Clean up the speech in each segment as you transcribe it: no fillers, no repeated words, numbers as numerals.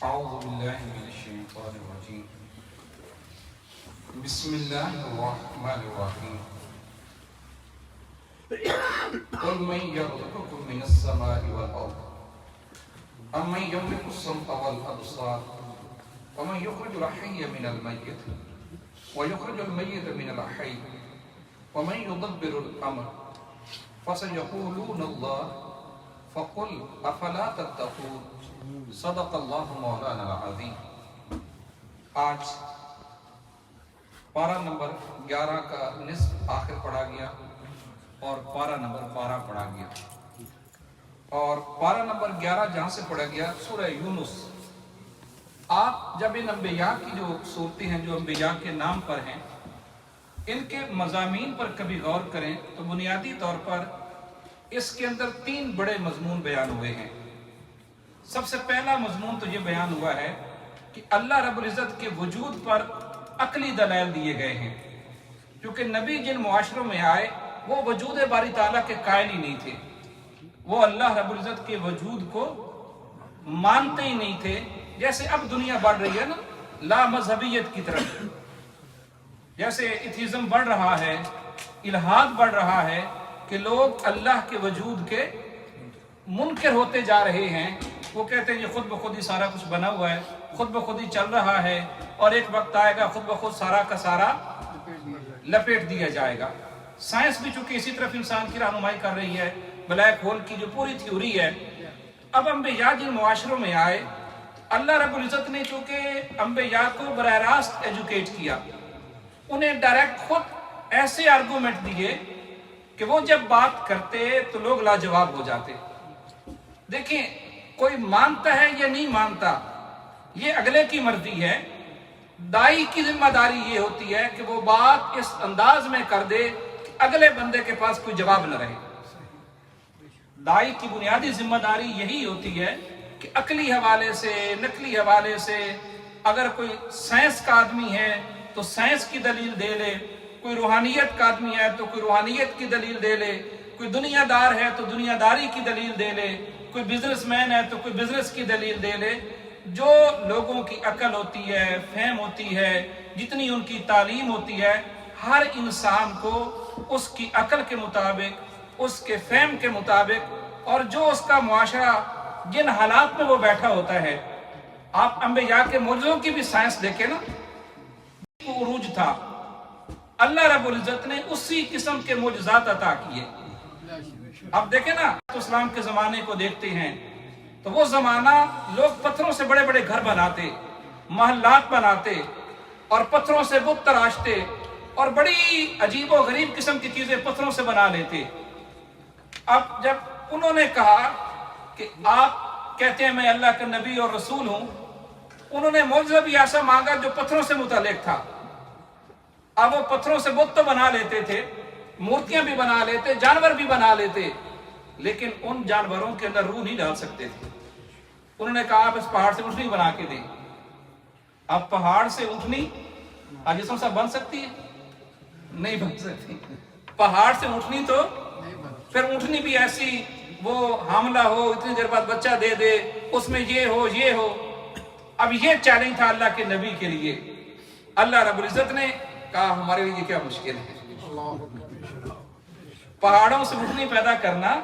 أعوذ بالله من الشيطان الرجيم بسم الله الرحمن الرحيم قل من يرزقكم من السماء والأرض أمن يملك السمع والأبصار ومن يخرج الحي من الميت ويخرج الميت من الحي ومن يدبر الأمر فسيقولون الله فقل أفلا تتقون صدق اللہ مولانا العظیم۔ آج پارہ نمبر 11 کا نصف آخر پڑھا گیا اور پارہ نمبر 12 پڑھا گیا، اور پارہ نمبر 11 جہاں سے پڑھا گیا سورہ یونس۔ آپ جب ان انبیاء کی جو صورتیں ہیں جو انبیاء کے نام پر ہیں، ان کے مضامین پر کبھی غور کریں تو بنیادی طور پر اس کے اندر 3 بڑے مضمون بیان ہوئے ہیں۔ سب سے پہلا مضمون تو یہ بیان ہوا ہے کہ اللہ رب العزت کے وجود پر عقلی دلائل دیے گئے ہیں، کیونکہ نبی جن معاشروں میں آئے وہ وجود باری تعالیٰ کے قائل ہی نہیں تھے، وہ اللہ رب العزت کے وجود کو مانتے ہی نہیں تھے۔ جیسے اب دنیا بڑھ رہی ہے نا لا مذہبیت کی طرف، جیسے ایتھیزم بڑھ رہا ہے، الہاد بڑھ رہا ہے کہ لوگ اللہ کے وجود کے منکر ہوتے جا رہے ہیں۔ وہ کہتے ہیں یہ خود بخود ہی سارا کچھ بنا ہوا ہے، خود بخود ہی چل رہا ہے، اور ایک وقت آئے گا خود بخود سارا کا سارا لپیٹ دیا جائے گا۔ سائنس بھی چونکہ اسی طرف انسان کی رہنمائی کر رہی ہے، بلیک ہول کی جو پوری تھیوری ہے۔ اب انبیاء جن معاشروں میں آئے، اللہ رب العزت نے چونکہ انبیاء کو براہ راست ایجوکیٹ کیا، انہیں ڈائریکٹ خود ایسے آرگومنٹ دیے کہ وہ جب بات کرتے تو لوگ لاجواب ہو جاتے۔ دیکھیں، کوئی مانتا ہے یا نہیں مانتا یہ اگلے کی مرضی ہے، دائی کی ذمہ داری یہ ہوتی ہے کہ وہ بات اس انداز میں کر دے کہ اگلے بندے کے پاس کوئی جواب نہ رہے۔ دائی کی بنیادی ذمہ داری یہی ہوتی ہے کہ عقلی حوالے سے، نقلی حوالے سے، اگر کوئی سائنس کا آدمی ہے تو سائنس کی دلیل دے لے، کوئی روحانیت کا آدمی ہے تو کوئی روحانیت کی دلیل دے لے، کوئی دنیا دار ہے تو دنیا داری کی دلیل دے لے، کوئی بزنس مین ہے تو کوئی بزنس کی دلیل دے لے۔ جو لوگوں کی عقل ہوتی ہے، فہم ہوتی ہے، جتنی ان کی تعلیم ہوتی ہے، ہر انسان کو اس کی عقل کے مطابق، اس کے فہم کے مطابق، اور جو اس کا معاشرہ جن حالات میں وہ بیٹھا ہوتا ہے۔ آپ انبیاء کے معجزوں کی بھی سائنس دیکھیں نا، وہ عروج تھا، اللہ رب العزت نے اسی قسم کے معجزات عطا کیے۔ اب دیکھیں نا، تو اسلام کے زمانے کو دیکھتے ہیں تو وہ زمانہ لوگ پتھروں سے بڑے بڑے گھر بناتے، محلات بناتے، اور پتھروں سے بت تراشتے، اور بڑی عجیب و غریب قسم کی چیزیں پتھروں سے بنا لیتے۔ اب جب انہوں نے کہا کہ آپ کہتے ہیں میں اللہ کا نبی اور رسول ہوں، انہوں نے معجزہ بھی ایسا مانگا جو پتھروں سے متعلق تھا۔ اب وہ پتھروں سے بت تو بنا لیتے تھے، مورتیاں بھی بنا لیتے، جانور بھی بنا لیتے، لیکن ان جانوروں کے اندر روح نہیں ڈال سکتے تھے۔ انہوں نے کہا آپ اس پہاڑ سے اونٹنی بنا کے دیں۔ اب پہاڑ سے اونٹنی جسم صاحب بن سکتی ہے؟ نہیں بن سکتی۔ پہاڑ سے اونٹنی تو پھر اونٹنی بھی ایسی وہ حاملہ ہو، اتنی دیر بعد بچہ دے دے، اس میں یہ ہو یہ ہو۔ اب یہ چیلنج تھا اللہ کے نبی کے لیے۔ اللہ رب العزت نے کہا ہمارے لیے کیا مشکل ہے، پہاڑوں سے اونٹنی پیدا کرنا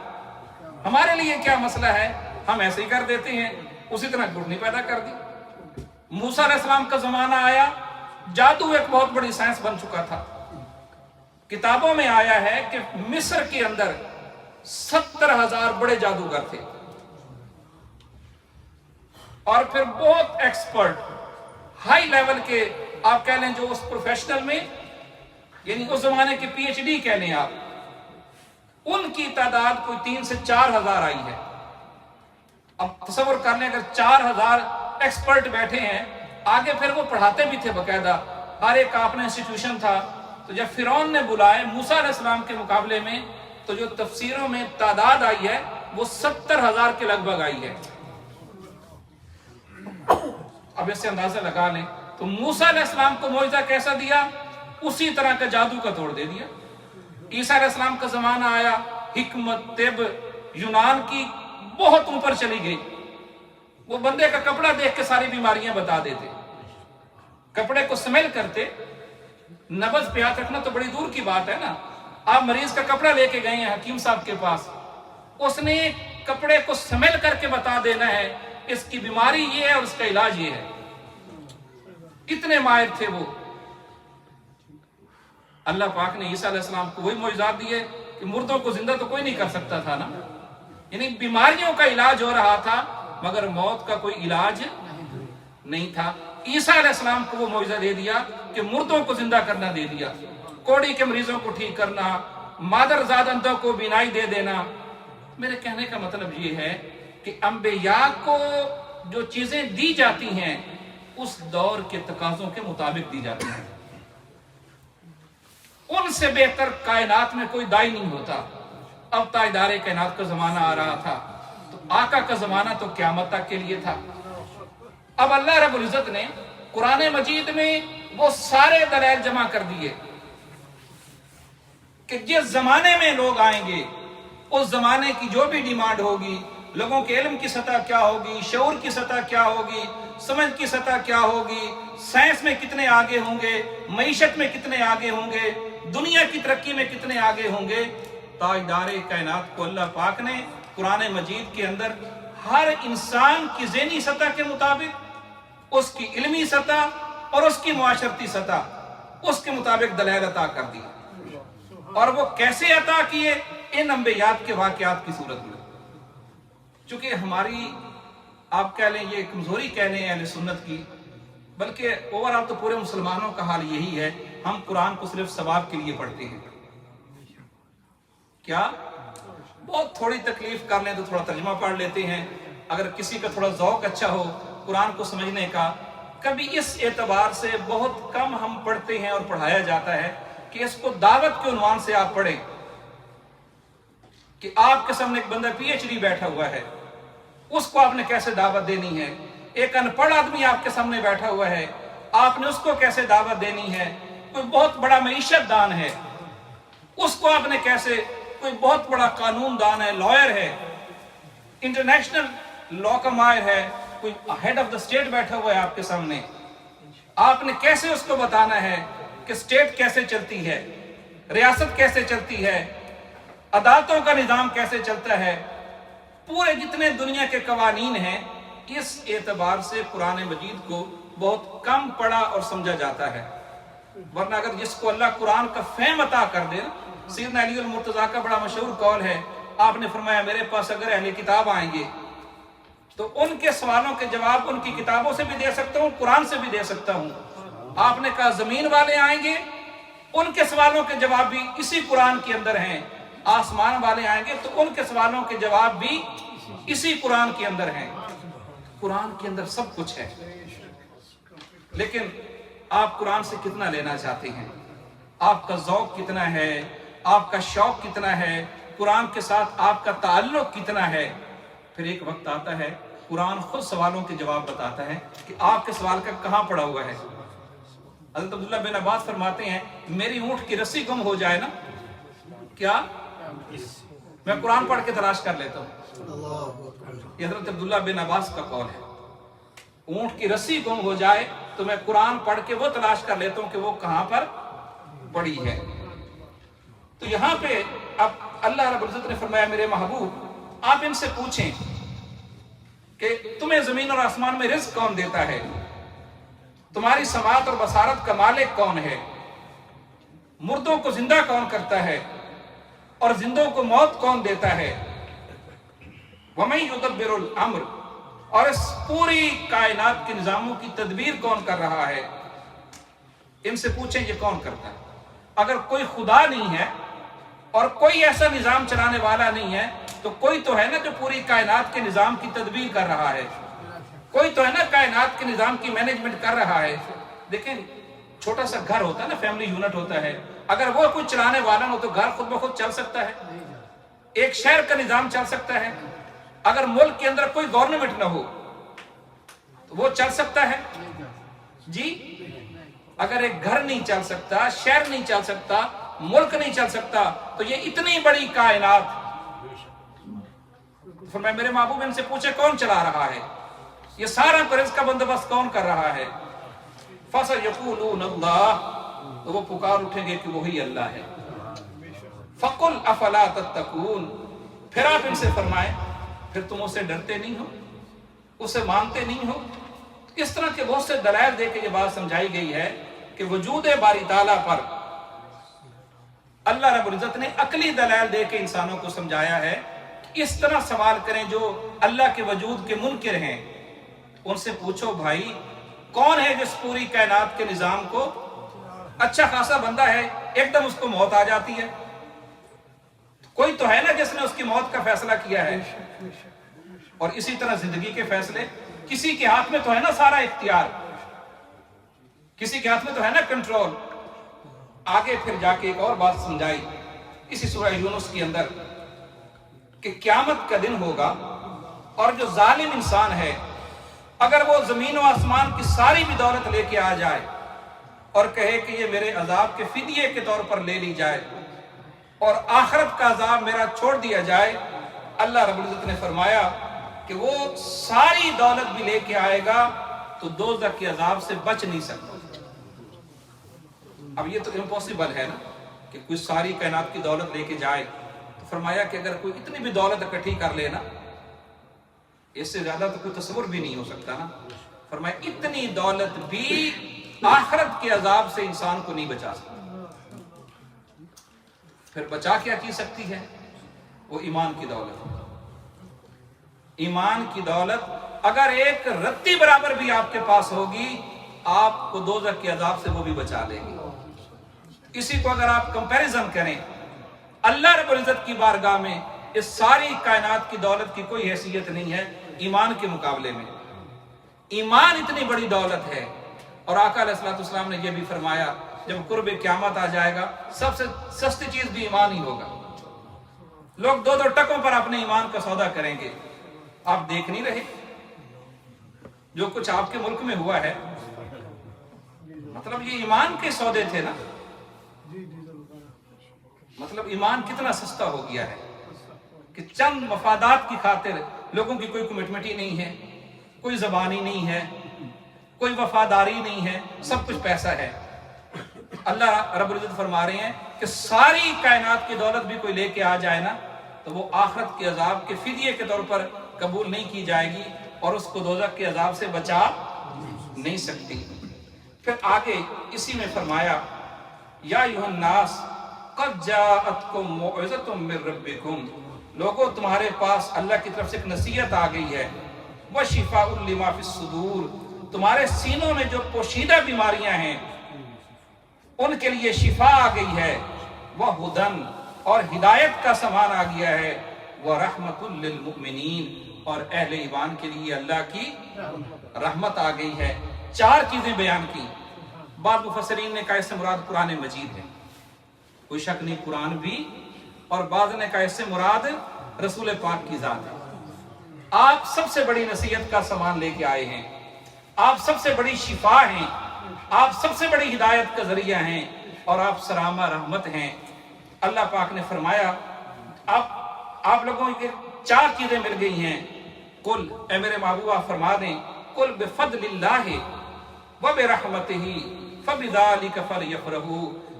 ہمارے لیے کیا مسئلہ ہے، ہم ایسے ہی کر دیتے ہیں۔ اسی طرح اونٹنی پیدا کر دی۔ موسیٰ علیہ السلام کا زمانہ آیا، جادو ایک بہت بڑی سائنس بن چکا تھا۔ کتابوں میں آیا ہے کہ مصر کے اندر 70,000 بڑے جادوگر تھے، اور پھر بہت ایکسپرٹ، ہائی لیول کے، آپ کہہ لیں جو اس پروفیشنل میں، یعنی اس زمانے کے پی ایچ ڈی کہہ لیں آپ، ان کی تعداد کوئی 3 سے 4,000 آئی ہے۔ اب تصور کر لیں اگر 4,000 ایکسپرٹ بیٹھے ہیں، آگے پھر وہ پڑھاتے بھی تھے باقاعدہ، ہر ایک کا اپنا انسٹیٹیوشن تھا۔ تو جب فرعون نے بلائے موسیٰ علیہ السلام کے مقابلے میں، تو جو تفسیروں میں تعداد آئی ہے وہ 70,000 کے لگ بھگ آئی ہے۔ اب اس سے اندازہ لگا لیں تو موسیٰ علیہ السلام کو معجزہ کیسا دیا، اسی طرح کا جادو کا توڑ دے دیا۔ عیسیٰ علیہ السلام کا زمانہ آیا، حکمت، طب، یونان کی بہت اوپر چلی گئی، वो बंदे का कपड़ा देख के सारी बीमारियां बता देते, कपड़े को स्मेल करते। नब्ज पे हाथ रखना तो बड़ी दूर की बात है ना, आप मरीज का कपड़ा लेके गए हैं हकीम साहब के पास, उसने कपड़े को स्मेल करके बता देना है इसकी बीमारी ये है और इसका इलाज ये है। इतने माहिर थे वो। अल्लाह पाक ने ईसा अलैहिस्सलाम को वही मौजूदात दिए कि मुर्दों को जिंदा तो कोई नहीं कर सकता था ना, यानी बीमारियों का इलाज हो रहा था मगर मौत का कोई इलाज नहीं था। ईसा अलैहिस्सलाम को वो मौजूदा दे दिया कि मुर्दों को जिंदा करना दे दिया, कोड़ी के मरीजों को ठीक करना, मादरजाद अंधों को बीनाई दे देना। मेरे कहने का मतलब ये है कि अंबिया को जो चीजें दी जाती हैं उस दौर के तकाजों के मुताबिक दी जाती हैं। उनसे बेहतर कायनात में कोई दाई नहीं होता। अब ताजदारे कायनात का जमाना आ रहा था, तो आका का जमाना तो क़यामत तक के लिए था। अब अल्लाह रब्बुल इज्जत ने कुरान मजीद में वो सारे दलाइल जमा कर दिए कि जिस जमाने में लोग आएंगे उस जमाने की जो भी डिमांड होगी, लोगों के इल्म की सतह क्या होगी, शऊर की सतह क्या होगी, समझ की सतह क्या होगी, साइंस में कितने आगे होंगे, मईशत में कितने आगे होंगे, दुनिया की तरक्की में कितने आगे होंगे, ताजदारे कायनात को अल्लाह पाक ने कुरान मजीद के अंदर हर इंसान की ज़हनी सतह के मुताबिक, उसकी इल्मी सतह और उसकी मुआशरती सतह, उसके मुताबिक दलाइल अता कर दी। और वो कैसे अता किए? इन अंबियात के वाक़यात की सूरत में। चूंकि हमारी आप कह लें ये कमजोरी कह लें अहले सुन्नत की, बल्कि ओवरऑल तो पूरे मुसलमानों का हाल यही है, हम कुरान को सिर्फ सवाब के लिए पढ़ते हैं। क्या बहुत थोड़ी तकलीफ कर लें तो थोड़ा तर्जुमा पढ़ लेते हैं, अगर किसी का थोड़ा ज़ौक अच्छा हो कुरान को समझने का, कभी इस एतबार से बहुत कम हम पढ़ते हैं और पढ़ाया जाता है कि इसको दावत के उन्वान से आप पढ़ें कि आपके सामने एक बंदा पीएचडी बैठा हुआ है, उसको आपने कैसे दावत देनी है। एक अनपढ़ आदमी आपके सामने बैठा हुआ है, आपने उसको कैसे दावत देनी है। कोई बहुत बड़ा मईशत दान है, उसको आपने कैसे, कोई बहुत बड़ा कानून दान है, लॉयर है, इंटरनेशनल लॉ का माहिर है, कोई हेड ऑफ द स्टेट बैठा हुआ है आपके सामने, आपने कैसे उसको बताना है कि स्टेट कैसे चलती है, रियासत कैसे चलती है, अदालतों का निजाम कैसे चलता है, पूरे जितने दुनिया के कवानीन हैं, इस एतबार से कुरान मजीद को बहुत कम पढ़ा और समझा जाता है। वरना अगर जिसको अल्लाह कुरान का फहम अता कर दे, सैयदना अली मुर्तज़ा का बड़ा मशहूर कौल है, आपने फरमाया मेरे पास अगर अहले किताब आएंगे तो उनके सवालों के जवाब उनकी किताबों से भी दे सकता हूँ, कुरान से भी दे सकता हूँ। आपने कहा जमीन वाले आएंगे, उनके सवालों के जवाब भी इसी कुरान के अंदर हैं। आसमान वाले आएंगे तो उनके सवालों के जवाब भी इसी कुरान के अंदर हैं। कुरान के अंदर सब कुछ है, लेकिन आप कुरान से कितना लेना चाहते हैं, आपका ज़ौक़ कितना है, आपका शौक कितना है, कुरान के साथ आपका ताल्लुक कितना है। फिर एक वक्त आता है कुरान खुद सवालों के जवाब बताता है कि आपके सवाल का कहाँ पड़ा हुआ है। हज़रत अब्दुल्ला बिन अब्बास फरमाते हैं मेरी ऊँट की रस्सी गुम हो जाए ना, क्या मैं कुरान पढ़ के तलाश कर लेता हूँ। ये हज़रत अब्दुल्ला बिन अब्बास का कौल है, ऊँट की रस्सी गुम हो जाए तो मैं कुरान पढ़ के वो तलाश कर लेता हूँ कि वो कहाँ पर पड़ी है। तो यहाँ पे अब अल्लाह रब्बुल इज्जत ने फरमाया मेरे महबूब आप इनसे पूछें कि तुम्हें जमीन और आसमान में रिज़्क़ कौन देता है, तुम्हारी समात और बसारत का मालिक कौन है, मुर्दों को जिंदा कौन करता है और जिंदों को मौत कौन देता है, वमन युदब्बिरुल अम्र, और इस पूरी कायनात के निजामों की तदबीर कौन कर रहा है। इनसे पूछें ये कौन करता है। अगर कोई खुदा नहीं है और कोई ऐसा निजाम चलाने वाला नहीं है तो कोई तो है ना जो पूरी कायनात के निजाम की तदबीर कर रहा है, कोई तो है ना कायनात के निजाम की मैनेजमेंट कर रहा है। देखें छोटा सा घर होता है ना, फैमिली यूनिट होता है, अगर वो कुछ चलाने वाला हो तो घर खुद ब खुद चल सकता है, एक शहर का निजाम चल सकता है। अगर मुल्क के अंदर कोई गवर्नमेंट ना हो तो वो चल सकता है जी। अगर एक घर नहीं चल सकता, शहर नहीं चल सकता, मुल्क नहीं चल सकता, तो ये इतनी बड़ी कायनात। फिर मैं मेरे महबूब इनसे पूछे कौन चला रहा है, ये सारा रिज़्क़ का बंदोबस्त कौन कर रहा है? फसयक़ूलून अल्लाह, तो वो पुकार उठेंगे कि वही अल्लाह है। फ़कुल अफ़ला तत्तकून, फिर आप इनसे फरमाएं, फिर तुम उससे डरते नहीं हो, उसे मानते नहीं हो? इस तरह के बहुत से दलाइल दे के ये बात समझाई गई है कि वजूद बारी ताला पर अल्लाह रब्बुल इज्जत ने अकली दलाइल दे के इंसानों को समझाया है कि इस तरह सवाल करें जो अल्लाह के वजूद के मुनकिर हैं। उनसे पूछो भाई, कौन है जिस पूरी कायनात के निजाम को अच्छा खासा बंदा है, एकदम उसको मौत आ जाती है? कोई तो है ना जिसने उसकी मौत का फैसला किया है। और इसी तरह जिंदगी के फैसले किसी के हाथ में तो है ना सारा इख्तियार, किसी के हाथ में तो है ना कंट्रोल। आगे फिर जाके एक और बात समझाई इसी सूरह यूनुस के अंदर कि क़यामत का दिन होगा और जो जालिम इंसान है, अगर वो जमीन व आसमान की सारी भी दौलत लेके आ जाए और कहे कि ये मेरे अजाब के फिदिये के तौर पर ले ली जाए और आखिरत का अजाब मेरा छोड़ दिया जाए, अल्लाह रब्बुल इज्जत ने फरमाया कि वो सारी दौलत भी लेके आएगा तो दोज़ख के अजाब से बच नहीं सकता। अब ये तो इम्पॉसिबल है ना कि कोई सारी कायनात की दौलत लेके जाए। तो फरमाया कि अगर कोई इतनी भी दौलत इकट्ठी कर लेना, इससे ज्यादा तो कोई तस्वुर भी नहीं हो सकता ना। फरमाया इतनी दौलत भी आखिरत के अजाब से इंसान को नहीं बचा सकती। फिर बचा क्या की सकती है? वो ईमान की दौलत। ईमान की दौलत अगर एक रत्ती बराबर भी आपके पास होगी, आपको दोज़ख के अजाब से वो भी बचा लेगी। इसी को अगर आप कंपैरिजन करें, अल्लाह रब्बुल इज्जत की बारगाह में इस सारी कायनात की दौलत की कोई हैसियत नहीं है ईमान के मुकाबले में। ईमान इतनी बड़ी दौलत है। और आका अलैहिस्सलाम ने यह भी फरमाया, जब कुर्ब क़यामत आ जाएगा सबसे सस्ती चीज भी ईमान ही होगा। लोग 2-2 टकों पर अपने ईमान का सौदा करेंगे। आप देख नहीं रहे जो कुछ आपके मुल्क में हुआ है? मतलब ये ईमान के सौदे थे ना। मतलब ईमान कितना सस्ता हो गया है कि चंद मफादात की खातिर लोगों की कोई कमिटमेंट ही नहीं है, कोई जबानी नहीं है, कोई वफादारी नहीं है, सब कुछ पैसा है। अल्लाह रब्बुल इज्जत फरमा रहे हैं कि सारी कायनात की दौलत भी कोई लेके आ जाए ना, तो वो आखिरत के अजाब के फिदिये के तौर पर कबूल नहीं की जाएगी और उसको दोज़ख के अजाब से बचा नहीं सकती। फिर आगे इसी में फरमाया, या अय्युहन्नास क़द जाअतकुम मौइज़तुम मिर रब्बिकुम, लोगों तुम्हारे पास अल्लाह की तरफ से एक नसीहत आ गई है। व शिफ़ाउल लिमा फ़िस्सुदूर, तुम्हारे सीनों में जो पोशीदा बीमारियां हैं उनके लिए शिफा आ गई है। वह हुदन, और हिदायत का सामान आ गया है। वह रहमतुल लिल मुमिनीन, और अहले ईमान के लिए अल्लाह की रहमत आ गई है। 4 चीजें बयान की। बाद मुफस्सिरीन ने कहा इससे मुराद कुरान मजीद है, कोई शक नहीं, कुरान भी। और बाद ने कहा इससे मुराद रसूल पाक की जात है। आप सबसे बड़ी नसीहत का सामान लेके आए हैं, आप सबसे बड़ी शिफा हैं, आप सबसे बड़ी हिदायत का जरिया हैं, और आप सरामा रहमत हैं। अल्लाह पाक ने फरमाया आप लोगों को 4 चीजें मिल गई हैं। कुल, ए मेरे महबूबा फरमा दें, कुल बिफद्लिल्लाहि व बिरहमतिही फबिज़ालिका फलयफ़रहू,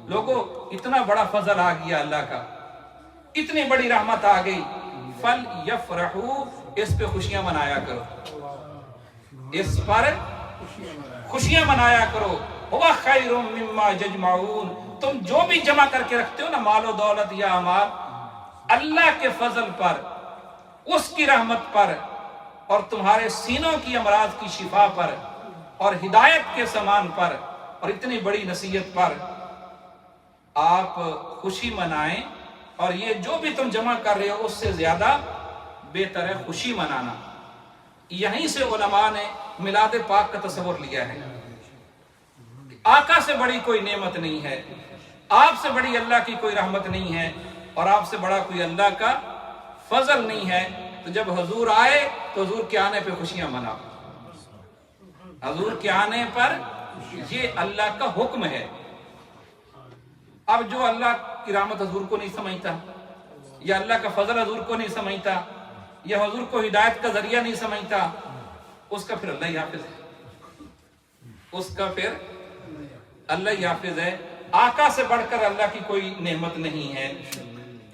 लोगों इतना बड़ा फजल आ गया अल्लाह का, इतनी बड़ी रहमत आ गई, फल यफरहू, इस पे खुशियां मनाया करो, इस पर खुशियां मनाया करो। हुवा खैरुम मिम्मा यजमाऊन, तुम जो भी जमा करके रखते हो ना, मालो दौलत या अमाल, अल्लाह के फजल पर, उसकी रहमत पर, और तुम्हारे सीनों की अमराज की शिफा पर, और हिदायत के सामान पर, और इतनी बड़ी नसीहत पर आप खुशी मनाएं। और ये जो भी तुम जमा कर रहे हो उससे ज्यादा बेहतर है खुशी मनाना। यहीं से उलमा ने मिलाद पाक का तस्वर लिया है। आका से बड़ी कोई नेमत नहीं है, आपसे बड़ी अल्लाह की कोई रहमत नहीं है, और आपसे बड़ा कोई अल्लाह का फजल नहीं है। तो जब हुजूर आए तो हुजूर के आने पे खुशियां मनाओ। हुजूर के आने पर ये अल्लाह का हुक्म है। अब जो अल्लाह की रहमत हुजूर को नहीं समझता, या अल्लाह का फजल हुजूर को नहीं समझता, या हुजूर को हिदायत का जरिया नहीं समझता, उसका फिर अल्लाह ही हाफिज है, उसका फिर अल्लाह ही हाफिज है। आका से बढ़कर अल्लाह की कोई नेमत नहीं है।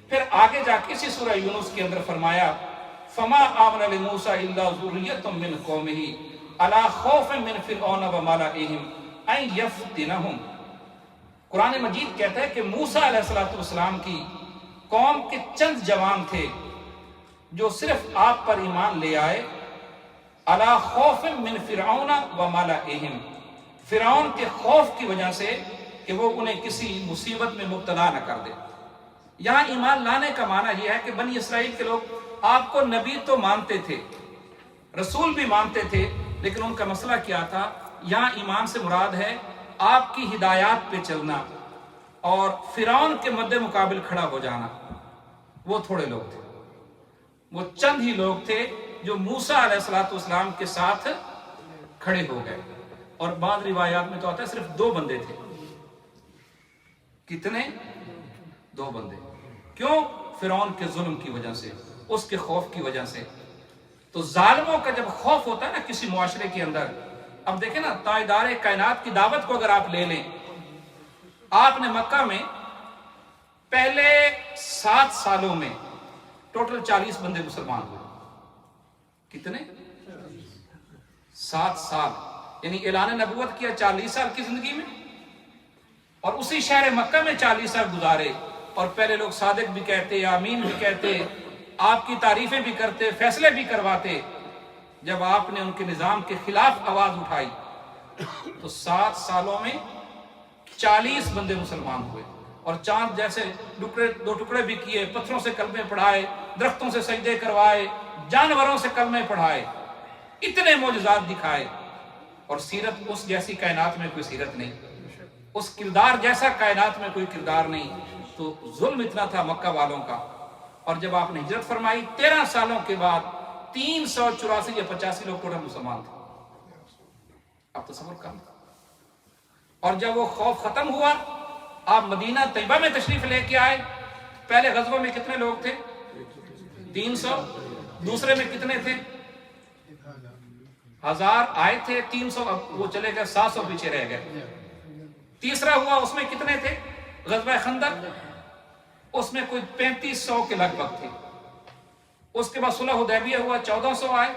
फिर आगे जाके इसी सूरह यूनुस के अंदर फरमाया फमा आमन लिमूसा इल्ला ज़ुर्रिय्यतुम मिन कौमिही अला खौफिन मिन फिरऔन व मलाइहिम अन यफ्तिनहुम। कुरान मजीद कहता है कि मूसा अलैहिस्सलातु वस्सलाम की कौम के चंद जवान थे जो सिर्फ आप पर ईमान ले आए, अला खौफिन मिन फिरऔन व मलाइहिम, फिरौन के खौफ की वजह से कि वो उन्हें किसी मुसीबत में मुब्तला न कर दे। यहां ईमान लाने का माना यह है कि बनी इसराइल के लोग आपको नबी तो मानते थे, रसूल भी मानते थे, लेकिन उनका मसला क्या था? यहां ईमान से मुराद है आपकी हिदायत पे चलना और फिरौन के मद्दे मुकाबिल खड़ा हो जाना। वो थोड़े लोग थे, वो चंद ही लोग थे जो मूसा अलैहिस्सलातु वस्सलाम के साथ खड़े हो गए। और बाद रिवायात में तो आता है सिर्फ 2 बंदे थे। कितने? 2 बंदे। क्यों? फिरौन के जुल्म की वजह से, उसके खौफ की वजह से। तो जालिमों का जब खौफ होता है ना किसी मुआशरे के अंदर, अब देखें ना, ताइदार कायनात की दावत को अगर आप ले लें, आपने मक्का में पहले 7 सालों में टोटल 40 बंदे मुसलमान हुए। कितने? 7 साल, यानी ऐलान नबूवत किया 40 साल की जिंदगी में, और उसी शहर मक्का में 40 साल गुजारे। और पहले लोग सादिक भी कहते, आमीन भी कहते, आपकी तारीफें भी करते, फैसले भी करवाते। जब आपने उनके निजाम के खिलाफ आवाज उठाई तो 7 सालों में 40 बंदे मुसलमान हुए। और चांद जैसे 2 टुकड़े भी किए, पत्थरों से कलमे पढ़ाए, दरख्तों से सजदे करवाए, जानवरों से कलमे पढ़ाए, इतने मौजज़ात दिखाए। और सीरत उस जैसी कायनात में कोई सीरत नहीं, उस किरदार जैसा कायनात में कोई किरदार नहीं। तो जुल्म इतना था मक्का वालों का। और जब आपने हिजरत फरमाई 13 सालों के बाद 384 या 85 लोग टोटल मुसलमान थे। अब तो सबर कम। और जब वो खौफ खत्म हुआ, आप मदीना तैयबा में तशरीफ लेके आए। पहले गज़वा में कितने लोग थे? 300। दूसरे में कितने थे? 1000 आए थे, 300 अब वो चले गए, 700 पीछे रह गए। तीसरा हुआ, उसमें कितने थे? गज़वा खंदक, उसमें कोई 3500 के लगभग थे। उसके बाद सुलह हुदैबिया हुआ, 1400 आए।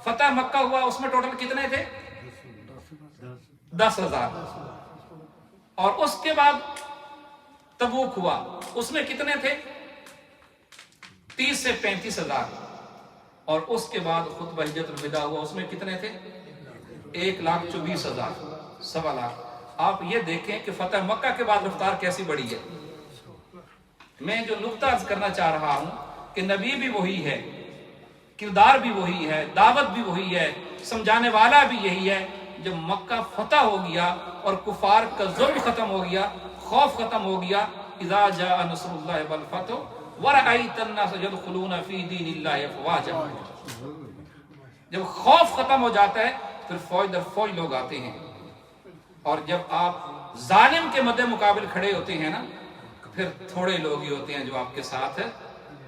फतह मक्का हुआ, उसमें टोटल कितने थे? 10,000। और उसके बाद तबूक हुआ, उसमें कितने थे? 30 से 35,000। और उसके बाद खुतबा हिज्जतुल विदा हुआ, उसमें कितने थे? 1,24,000, 1.25 लाख। आप ये देखें कि फतह मक्का के बाद रफ्तार कैसी बढ़ी है। मैं जो नुक्ता अर्ज करना चाह रहा हूं कि नबी भी वही है, किरदार भी वही है, दावत भी वही है, समझाने वाला भी यही है। जब मक्का फतह हो गया और कुफार का जुल्म खत्म हो गया, खौफ खत्म हो गया, इज़ा जाअ नस्रुल्लाहि वल फतह वरअयतन नास यदखुलूना फी दीनिल्लाहि अफ़वाजा। जब खौफ खत्म हो जाता है फिर फौज दर फौज लोग आते हैं। और जब आप जालिम के मद्दे मुकाबिल खड़े होते हैं ना, फिर थोड़े लोग ही होते हैं जो आपके साथ है।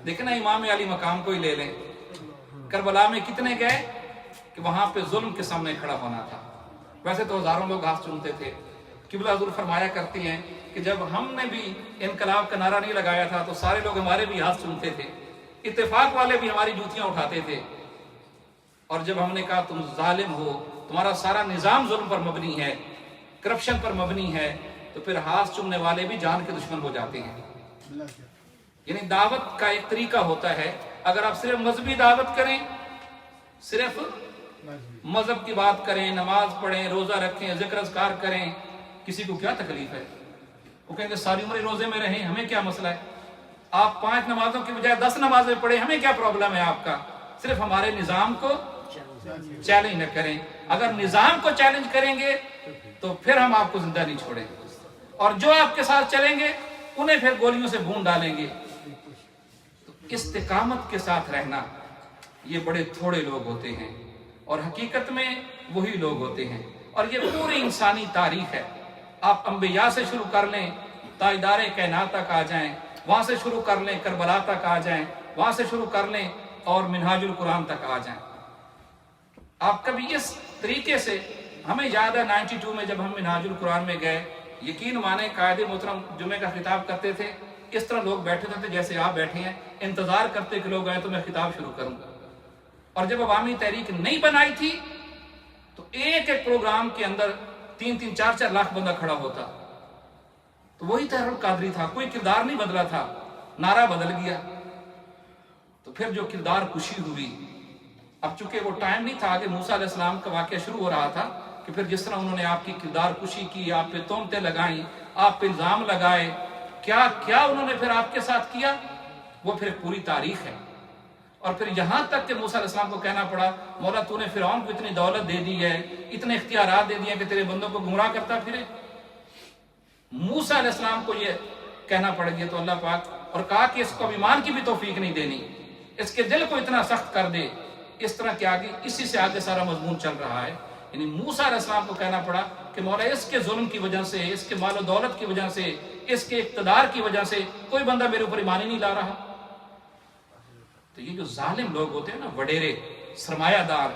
देखना, इमाम अली मकाम को ही ले लें, करबला में कितने गए कि वहां पे जुल्म के सामने खड़ा होना था। वैसे तो हजारों लोग हाथ चूमते थे। किबला हुजूर फरमाया करती हैं कि जब हमने भी इनकलाब का नारा नहीं लगाया था तो सारे लोग हमारे भी हाथ चूमते थे, इत्तेफाक वाले भी हमारी जूतियां उठाते थे। और जब हमने कहा तुम जालिम हो, तुम्हारा सारा निजाम जुल्म पर मबनी है, करप्शन पर मबनी है, तो फिर हाथ चूमने वाले भी जान के दुश्मन हो जाते हैं। यानी दावत का एक तरीका होता है। अगर आप सिर्फ मजहबी दावत करें, सिर्फ मजहब की बात करें, नमाज पढ़ें, रोजा रखें, जिक्र अज़कार करें, किसी को क्या तकलीफ है? वो कहेंगे सारी उम्र रोजे में रहें, हमें क्या मसला है? आप 5 नमाजों की बजाय 10 नमाजें पढ़ें, हमें क्या प्रॉब्लम है आपका? सिर्फ हमारे निजाम को चैलेंज न करें। अगर निजाम को चैलेंज करेंगे तो फिर हम आपको जिंदा नहीं छोड़ेंगे, और जो आपके साथ चलेंगे उन्हें फिर गोलियों से भून डालेंगे। तो इस्तिकामत के साथ रहना, ये बड़े थोड़े लोग होते हैं और हकीकत में वही लोग होते हैं। और ये पूरी इंसानी तारीख है। आप अंबिया से शुरू कर लें, ताजदारे कायनात तक आ जाएं, वहां से शुरू कर लें, करबला तक आ जाएं, वहां से शुरू कर लें और मिनहाजुल कुरान तक आ जाएं। آپ کبھی اس طریقے سے، ہمیں یاد ہے 92 میں جب ہم منہاج القرآن میں گئے، یقین مانے قائد محترم جمعے کا خطاب کرتے تھے، اس طرح لوگ بیٹھے تھے جیسے آپ بیٹھے ہیں، انتظار کرتے کہ لوگ آئے تو میں خطاب شروع کروں. اور جب عوامی تحریک نہیں بنائی تھی تو ایک ایک پروگرام کے اندر 3-3 4-4 لاکھ بندہ کھڑا ہوتا. تو وہی طاہر القادری تھا، کوئی کردار نہیں بدلا تھا، نعرہ بدل گیا. تو پھر جو کردار کشی ہوئی، اب چونکہ وہ ٹائم نہیں تھا کہ موسیٰ علیہ السلام کا واقعہ شروع ہو رہا تھا کہ پھر جس طرح انہوں نے آپ کی کردار کشی کی، آپ پہ تہمتیں لگائیں، آپ پہ الزام لگائے، کیا کیا انہوں نے پھر آپ کے ساتھ کیا، وہ پھر پوری تاریخ ہے. اور پھر یہاں تک کہ موسیٰ علیہ السلام کو کہنا پڑا، مولا تو نے فرعون کو اتنی دولت دے دی ہے، اتنے اختیارات دے دیے کہ تیرے بندوں کو گمراہ کرتا پھرے. موسیٰ علیہ السلام کو یہ کہنا پڑ گیا تو اللہ پاک، اور کہا کہ اس کو ایمان کی بھی توفیق نہیں دینی، اس کے دل کو اتنا سخت کر دے. اس طرح کہ آگے اسی سے آگے سارا مضمون چل رہا ہے. یعنی موسیٰ علیہ السلام کو کہنا پڑا کہ مولا اس کے ظلم کی وجہ سے، اس کے مال و دولت کی وجہ سے، اس کے اقتدار کی وجہ سے کوئی بندہ میرے اوپر ایمان ہی نہیں لا رہا. تو یہ جو ظالم لوگ ہوتے ہیں نا، وڈیرے، سرمایہ دار،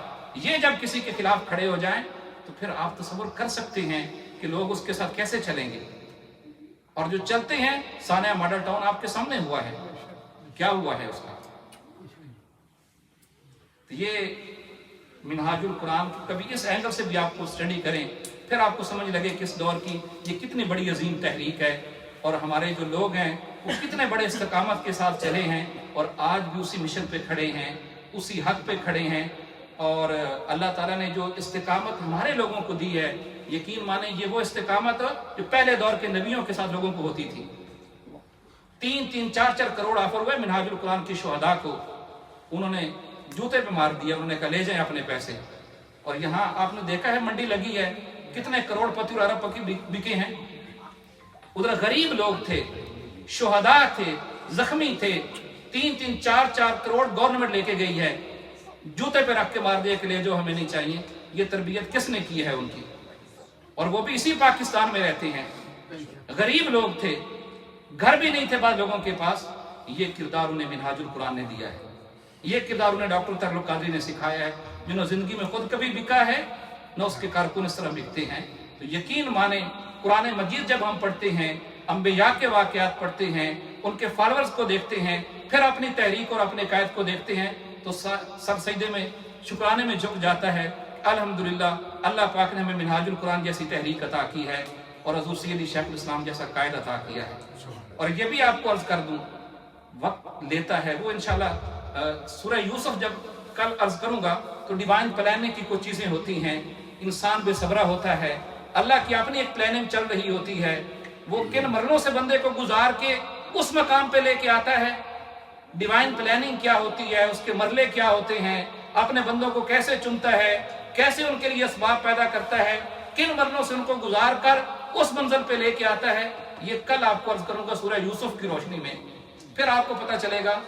یہ جب کسی کے خلاف کھڑے ہو جائیں تو پھر آپ تصور کر سکتے ہیں کہ لوگ اس کے ساتھ کیسے چلیں گے. اور جو چلتے ہیں، سانیہ ماڈل ٹاؤن آپ کے سامنے ہوا ہے، کیا ہوا ہے اس کا. تو یہ منہاج القرآن کبھی اس اینگل سے بھی آپ کو اسٹڈی کریں، پھر آپ کو سمجھ لگے کہ اس دور کی یہ کتنی بڑی عظیم تحریک ہے، اور ہمارے جو لوگ ہیں وہ کتنے بڑے استقامت کے ساتھ چلے ہیں، اور آج بھی اسی مشن پہ کھڑے ہیں، اسی حق پہ کھڑے ہیں. اور اللہ تعالیٰ نے جو استقامت ہمارے لوگوں کو دی ہے، یقین مانیں یہ وہ استقامت جو پہلے دور کے نبیوں کے ساتھ لوگوں کو ہوتی تھی. 3-3 4-4 کروڑ آفر ہوئے منہاج القرآن کی شہداء کو، انہوں نے جوتے پہ مار دیا، انہوں نے کہا لے جائیں اپنے پیسے. اور یہاں آپ نے دیکھا ہے منڈی لگی ہے، کتنے کروڑ پتی اور ارب پتی بکے ہیں. ادھر غریب لوگ تھے، شہداء تھے، زخمی تھے، 3-3 4-4 کروڑ گورنمنٹ لے کے گئی ہے، جوتے پہ رکھ کے مار دیا کہ لے جو ہمیں نہیں چاہیے. یہ تربیت کس نے کی ہے ان کی؟ اور وہ بھی اسی پاکستان میں رہتے ہیں. غریب لوگ تھے، گھر بھی نہیں تھے بعض لوگوں کے پاس. یہ کردار انہیں منہاج القرآن نے دیا ہے، یہ کردار انہیں ڈاکٹر طاہر القادری نے سکھایا ہے، جنہوں زندگی میں خود کبھی بکا ہے نہ اس کے کارکن اس طرح بکتے ہیں. تو یقین مانیں قرآن مجید جب ہم پڑھتے ہیں، انبیاء کے واقعات پڑھتے ہیں، ان کے فالورز کو دیکھتے ہیں، پھر اپنی تحریک اور اپنے قائد کو دیکھتے ہیں، تو سر سجدے میں شکرانے میں جھک جاتا ہے. الحمدللہ اللہ پاک نے ہمیں منہاج القرآن جیسی تحریک عطا کی ہے، اور حضور سیدی شیخ الاسلام جیسا قائد عطا کیا ہے. اور یہ بھی آپ کو عرض کر دوں، وقت لیتا ہے وہ انشاءاللہ سورہ یوسف جب کل عرض کروں گا تو ڈیوائن پلاننگ کی کچھ چیزیں ہوتی ہیں، انسان بے صبرہ ہوتا ہے، اللہ کی اپنی ایک پلاننگ چل رہی ہوتی ہے، وہ کن مرحلوں سے بندے کو گزار کے اس مقام پہ لے کے آتا ہے. ڈیوائن پلاننگ کیا ہوتی ہے، اس کے مرحلے کیا ہوتے ہیں، اپنے بندوں کو کیسے چنتا ہے، کیسے ان کے لیے اسباب پیدا کرتا ہے، کن مرحلوں سے ان کو گزار کر اس منزل پہ لے کے آتا ہے. یہ کل آپ کو عرض کروں گا سورہ یوسف کی روشنی میں. پھر آپ کو پتہ چلے گا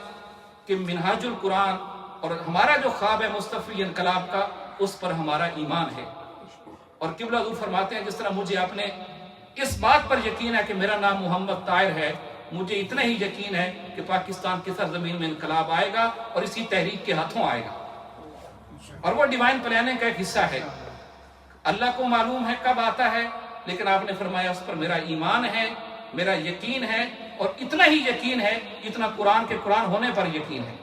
کہ منہاج القرآن اور ہمارا جو خواب ہے مصطفی انقلاب کا، اس پر ہمارا ایمان ہے. اور قبلہ حضور فرماتے ہیں جس طرح مجھے اپنے اس بات پر یقین ہے کہ میرا نام محمد طاہر ہے، مجھے اتنا ہی یقین ہے کہ پاکستان کی سرزمین میں انقلاب آئے گا اور اسی تحریک کے ہاتھوں آئے گا. اور وہ ڈیوائن پلاننگ کا ایک حصہ ہے. اللہ کو معلوم ہے کب آتا ہے، لیکن آپ نے فرمایا اس پر میرا ایمان ہے، میرا یقین ہے، اور اتنا ہی یقین ہے اتنا قرآن کے قرآن ہونے پر یقین ہے.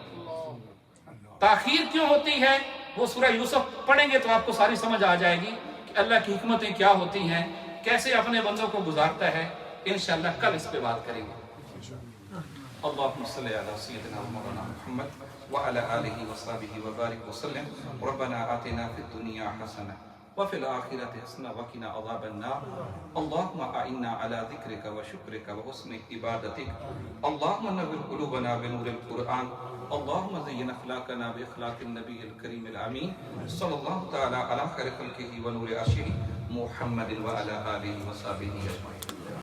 تاخیر کیوں ہوتی ہے وہ سورہ یوسف پڑھیں گے تو آپ کو ساری سمجھ آ جائے گی کہ اللہ کی حکمتیں کیا ہوتی ہیں، کیسے اپنے بندوں کو گزارتا ہے. انشاءاللہ کل اس پہ بات کریں گے. اللهم صل على سيدنا مولانا محمد وعلى آله وصحبه وبارك وسلم. ربنا آتنا في الدنيا حسنة وفي الآخرة حسنة وقنا عذاب النار. اللهم أعنا على ذكرك وشكرك وحسن عبادتك. اللهم نور قلوبنا بنور القرآن. اللهم زين أخلاقنا بأخلاق النبي الكريم الأمين صلى الله تعالى على خير خلقه ونور عرشه محمد وعلى آله وصحبه أجمعين.